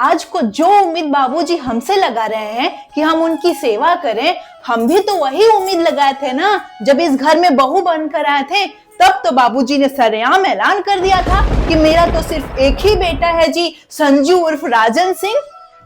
आज को जो उम्मीद बाबूजी हमसे लगा रहे हैं कि हम उनकी सेवा करें, हम भी तो वही उम्मीद लगाए थे ना जब इस घर में बहू बनकर आए थे। तब तो बाबूजी ने सरेआम ऐलान कर दिया था कि मेरा तो सिर्फ एक ही बेटा है जी, संजू उर्फ राजन सिंह।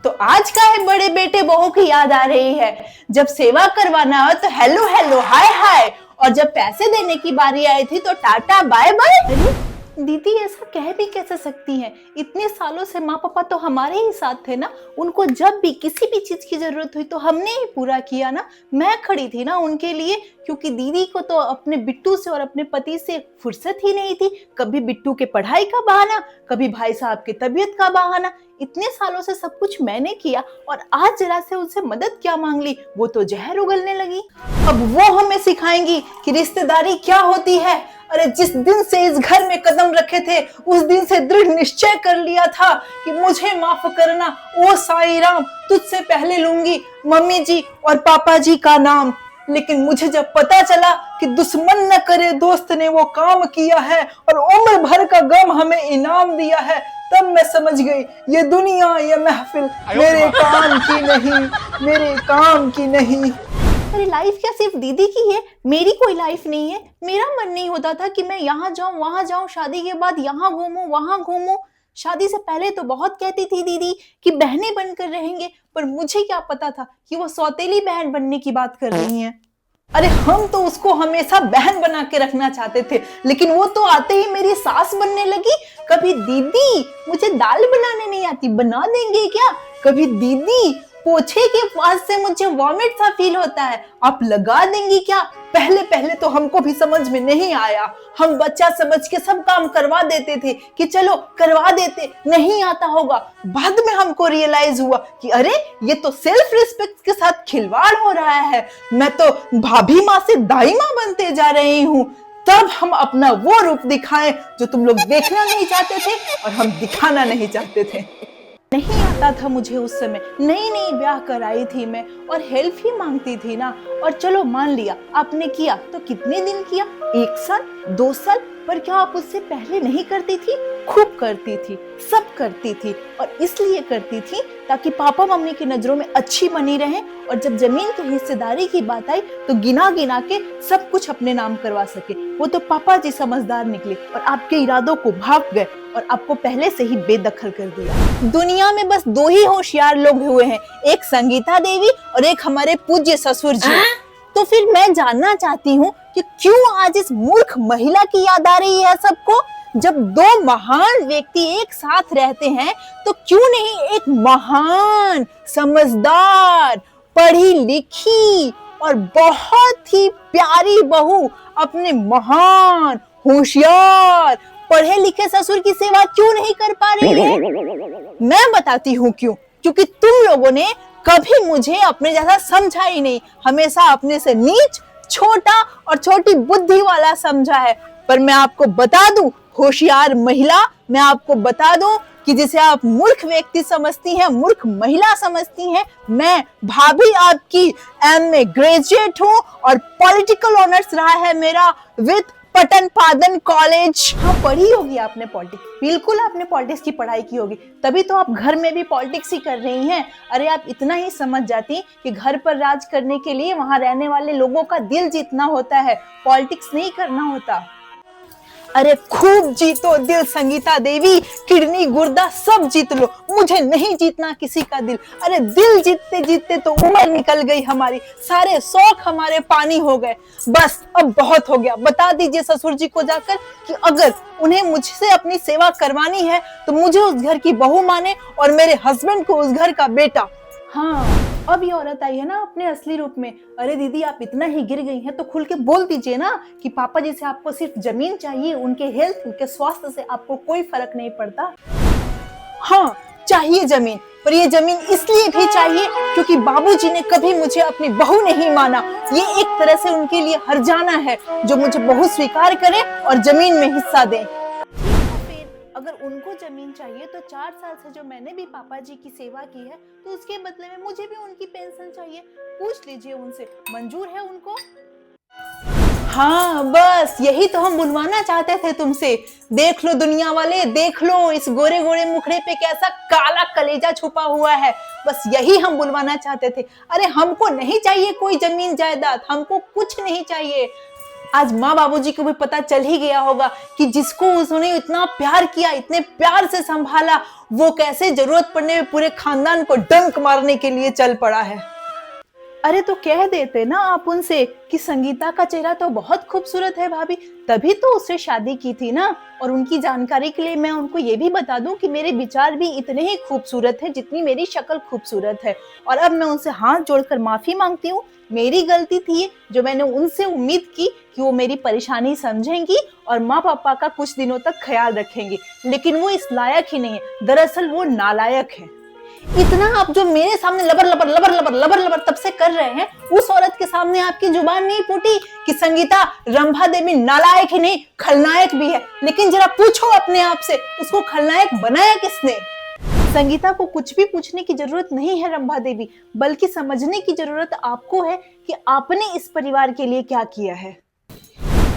तो आज का है बड़े बेटे बहू की याद आ रही है। जब सेवा करवाना हो तो हेलो हेलो हाय हाय, और जब पैसे देने की बारी आई थी तो टाटा बाय बाय। दीदी ऐसा कह भी कैसे सकती हैं? इतने सालों से माँ पापा तो हमारे ही साथ थे ना, उनको जब भी किसी भी चीज की जरूरत हुई तो हमने ही पूरा किया ना। मैं खड़ी थी ना उनके लिए, क्योंकि दीदी को तो अपने बिट्टू से और अपने पति से फुर्सत ही नहीं थी। कभी बिट्टू के पढ़ाई का बहाना, कभी भाई साहब की तबीयत का बहाना। इतने सालों से सब कुछ मैंने किया और आज जरा से उनसे मदद क्या मांग ली, वो तो जहर उगलने लगी। अब वो हमें सिखाएंगी कि रिश्तेदारी क्या होती है। अरे जिस दिन से इस घर में कदम रखे थे उस दिन से दृढ़ निश्चय कर लिया था कि मुझे माफ करना ओ साईं राम, तुझसे पहले लूंगी मम्मी जी और पापा जी का नाम। लेकिन मुझे जब पता चला कि दुश्मन न करे दोस्त ने वो काम किया है और उम्र भर का गम हमें इनाम दिया है, तब मैं समझ गई ये दुनिया ये महफिल मेरे काम की नहीं, मेरे काम की नहीं। अरे लाइफ क्या सिर्फ दीदी की है? मेरी कोई लाइफ नहीं है? मेरा मन नहीं होता था कि मैं यहाँ जाऊं वहां जाऊं, शादी के बाद यहाँ घूमूं वहां घूमूं। शादी से पहले तो बहुत कहती थी दीदी कि बहनें बनकर रहेंगे, पर मुझे क्या पता था कि वो सौतेली बहन बनने की बात कर रही हैं। अरे हम तो उसको हमेशा बहन बना के रखना चाहते थे, लेकिन वो तो आते ही मेरी सास बनने लगी। कभी दीदी मुझे दाल बनाने नहीं आती, बना देंगे क्या? कभी दीदी पोछे के पास से मुझे वॉमिट सा फील होता है, आप लगा देंगी क्या? पहले पहले तो हमको भी समझ में नहीं आया, हम बच्चा समझ के सब काम करवा देते थे कि चलो करवा देते, नहीं आता होगा। बाद में हमको रियलाइज हुआ कि अरे ये तो सेल्फ रिस्पेक्ट के साथ खिलवाड़ हो रहा है, मैं तो भाभी माँ से दाई माँ बनते जा रही हूँ। तब हम अपना वो रूप दिखाएं जो तुम लोग देखना नहीं चाहते थे और हम दिखाना नहीं चाहते थे। नहीं आता था मुझे उस समय, नई नई ब्याह कराई थी मैं और हेल्प ही मांगती थी ना। और चलो मान लिया आपने किया, तो कितने दिन किया? 1 साल 2 साल? पर क्या आप उससे पहले नहीं करती थी? खूब करती थी, सब करती थी, और इसलिए करती थी ताकि पापा मम्मी की नजरों में अच्छी बनी रहे। और जब जमीन की हिस्सेदारी की बात आई तो गिना गिना के सब कुछ अपने नाम करवा सके। वो तो पापा जी समझदार निकले और आपके इरादों को भाप गए और आपको पहले से ही बेदखल कर दिया। दुनिया में बस 2 ही होशियार लोग हुए हैं, एक संगीता देवी और एक हमारे पूज्य ससुर जी। तो फिर मैं जानना चाहती हूँ कि क्यों आज इस मूर्ख महिला की याद आ रही है सबको? जब 2 महान व्यक्ति एक साथ रहते हैं तो क्यों नहीं एक महान, समझदार, पढ़ी लिखी और बहुत ही प्यारी बहू अपने महान, होशियार, पढ़े लिखे ससुर की सेवा क्यों नहीं कर पा रही है? मैं बताती हूँ क्यों। क्योंकि तुम लोगों ने कभी मुझे अपने जैसा समझा ही नहीं, हमेशा अपने से नीच, छोटा और छोटी बुद्धि वाला समझा है। पर मैं आपको बता दूं होशियार महिला, मैं आपको बता दूं कि जिसे आप मूर्ख व्यक्ति समझती हैं, मूर्ख महिला समझती हैं, मैं भाभी आपकी एमए ग्रेजुएट हूँ और पॉलिटिकल ऑनर्स रहा है मेरा विद पटन पादन कॉलेज। हाँ पढ़ी होगी आपने पॉलिटिक्स, बिल्कुल आपने पॉलिटिक्स की पढ़ाई की होगी, तभी तो आप घर में भी पॉलिटिक्स ही कर रही हैं। अरे आप इतना ही समझ जाती कि घर पर राज करने के लिए वहां रहने वाले लोगों का दिल जीतना होता है, पॉलिटिक्स नहीं करना होता। अरे खूब जीतो दिल संगीता देवी, किडनी गुर्दा सब जीत लो, मुझे नहीं जीतना किसी का दिल। अरे दिल जीतते जीतते तो उम्र निकल गई हमारी, सारे शौक हमारे पानी हो गए। बस अब बहुत हो गया। बता दीजिए ससुर जी को जाकर कि अगर उन्हें मुझसे अपनी सेवा करवानी है तो मुझे उस घर की बहू माने और मेरे हस्बैंड को उस घर का बेटा। हाँ अब ये औरत आई है ना अपने असली रूप में। अरे दीदी आप इतना ही गिर गई हैं तो खुल के बोल दीजिए ना कि पापा जी से आपको सिर्फ जमीन चाहिए, उनके हेल्थ, उनके स्वास्थ्य से आपको कोई फर्क नहीं पड़ता। हाँ चाहिए जमीन, पर ये जमीन इसलिए भी चाहिए क्योंकि बाबूजी ने कभी मुझे अपनी बहू नहीं माना। ये एक तरह से उनके लिए हर्जाना है जो मुझे बहू स्वीकार करे और जमीन में हिस्सा दे। अगर उनको जमीन चाहिए तो 4 साल से जो मैंने भी पापा जी की सेवा की है तो उसके बदले में मुझे भी उनकी पेंशन चाहिए। पूछ लीजिए उनसे, मंजूर है उनको? हाँ बस यही तो हम बुलवाना चाहते थे तुमसे। देख लो दुनिया वाले, देख लो इस गोरे गोरे मुखड़े पे कैसा काला कलेजा छुपा हुआ है। बस यही हम बुलवाना चाहते थे। अरे हमको नहीं चाहिए कोई जमीन जायदाद, हमको कुछ नहीं चाहिए। आज माँ बाबूजी को भी पता चल ही गया होगा कि जिसको उसने इतना प्यार किया, इतने प्यार से संभाला, वो कैसे जरूरत पड़ने में पूरे खानदान को डंक मारने के लिए चल पड़ा है। अरे तो कह देते ना आप उनसे कि संगीता का चेहरा तो बहुत खूबसूरत है भाभी, तभी तो उससे शादी की थी ना। और उनकी जानकारी के लिए मैं उनको ये भी बता दूं कि मेरे विचार भी इतने ही खूबसूरत है जितनी मेरी शक्ल खूबसूरत है। और अब मैं उनसे हाथ जोड़कर माफी मांगती हूँ। मेरी गलती थी जो मैंने उनसे उम्मीद की कि वो मेरी परेशानी समझेंगी और माँ पापा का कुछ दिनों तक ख्याल रखेंगी, लेकिन वो इस लायक ही नहीं है। दरअसल वो नालायक है। इतना आप जो मेरे सामने लबर लबर लबर लबर लबर लबर तब से कर रहे हैं, उस औरत के सामने आपकी जुबान नहीं फूटी कि संगीता रंभा देवी नालायक ही नहीं खलनायक भी है। लेकिन जरा पूछो अपने आप से, उसको खलनायक बनाया किसने? संगीता को कुछ भी पूछने की जरूरत नहीं है रंभा देवी, बल्कि समझने की जरूरत आपको है कि आपने इस परिवार के लिए क्या किया है।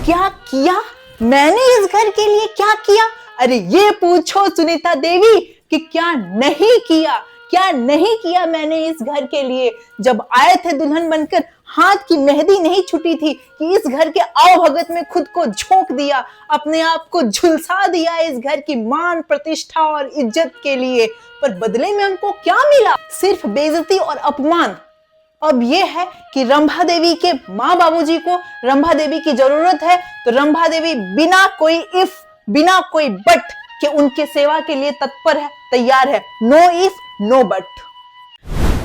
क्या किया? मैंने इस घर के लिए क्या किया? अरे ये पूछो सुनीता देवी कि क्या नहीं किया, क्या नहीं किया मैंने इस घर के लिए। जब आए थे दुल्हन बनकर, हाथ की मेहंदी नहीं छुटी थी कि इस घर के आवभगत में खुद को झोंक दिया, अपने आप को झुलसा दिया इस घर की मान प्रतिष्ठा और इज्जत के लिए। पर बदले में हमको क्या मिला? सिर्फ बेइज्जती और अपमान। अब ये है कि रंभा देवी के माँ बाबूजी को रंभा देवी की जरूरत है, तो रंभा देवी बिना कोई इफ, बिना कोई बट के उनके सेवा के लिए तत्पर है, तैयार है। No if no but.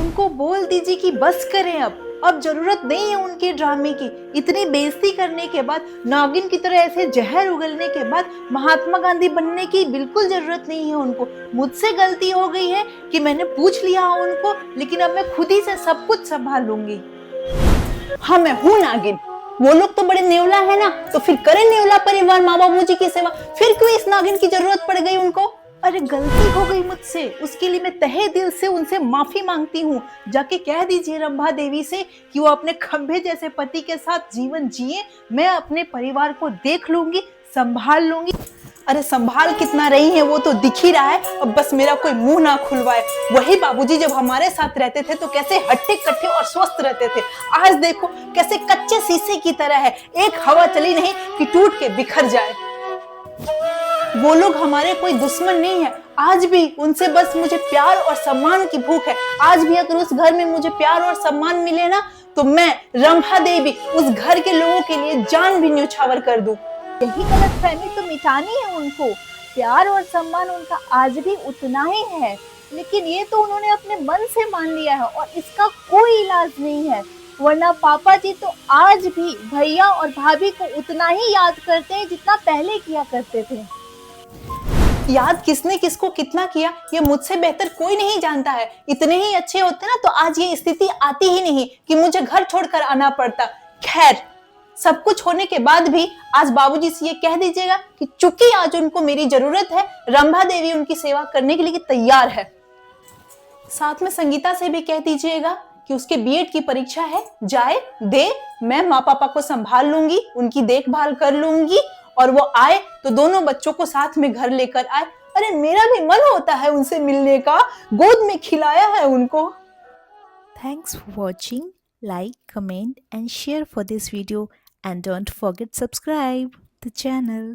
उनको बोल दीजिए कि बस करें, अब जरूरत नहीं है उनके ड्रामे की। इतनी बेइज्जती करने के बाद, नागिन की तरह ऐसे जहर उगलने के बाद महात्मा गांधी बनने की बिल्कुल जरूरत नहीं है उनको। मुझसे गलती हो गई है कि मैंने पूछ लिया उनको, लेकिन अब मैं खुद ही से सब कुछ संभाल लूंगी। हाँ मैं हूँ नागिन, वो लोग तो बड़े नेवला है ना, तो फिर करें नेवला परिवार माँ बाबूजी की सेवा। फिर क्यों इस नागिन की जरूरत पड़ गई उनको? अरे गलती हो गई मुझसे, उसके लिए मैं तहे दिल से उनसे माफी मांगती हूँ। जाके कह दीजिए रंभा देवी से कि वो अपने खंभे जैसे पति के साथ जीवन जिए। मैं अपने परिवार को देख लूंगी, संभाल लूंगी। अरे संभाल कितना रही है वो तो दिख ही रहा है। अब बस मेरा कोई मुंह ना खुलवाए। वही बाबूजी जब हमारे साथ रहते थे तो कैसे हट्टे कट्टे और स्वस्थ रहते थे, आज देखो कैसे कच्चे शीशे की तरह है। एक हवा चली नहीं कि टूट के बिखर जाए। वो लोग हमारे कोई दुश्मन नहीं है। आज भी उनसे बस मुझे प्यार और सम्मान की भूख है। आज भी अगर उस घर में मुझे प्यार और सम्मान मिले ना, तो मैं रंभा देवी उस घर के लोगों के लिए जान भी न्यौछावर कर दूं। यही गलतफहमी तो मिटानी है उनको। प्यार और सम्मान उनका आज भी उतना ही है, लेकिन ये तो उन्होंने अपने मन से मान लिया है और इसका कोई इलाज नहीं है। वरना पापा जी तो आज भी भैया और भाभी को उतना ही याद करते हैं जितना पहले किया करते थे। याद किसने किसको कितना किया ये मुझसे बेहतर कोई नहीं जानता है। इतने ही अच्छे होते ना तो आज ये स्थिति आती ही नहीं कि मुझे घर छोड़कर आना पड़ता। खैर, सब कुछ होने के बाद भी आज बाबूजी से ये कह दीजिएगा कि चूंकि आज उनको मेरी जरूरत है, रंभा देवी उनकी सेवा करने के लिए तैयार है। साथ में संगीता से भी कह दीजिएगा कि उसके बीएड की परीक्षा है, जाए दे, मैं माँ पापा को संभाल लूंगी, उनकी देखभाल कर लूंगी, और वो आए तो दोनों बच्चों को साथ में घर लेकर आए। अरे मेरा भी मन होता है उनसे मिलने का, गोद में खिलाया है उनको। Thanks for watching. Like, comment and share for this video, and don't forget subscribe the channel.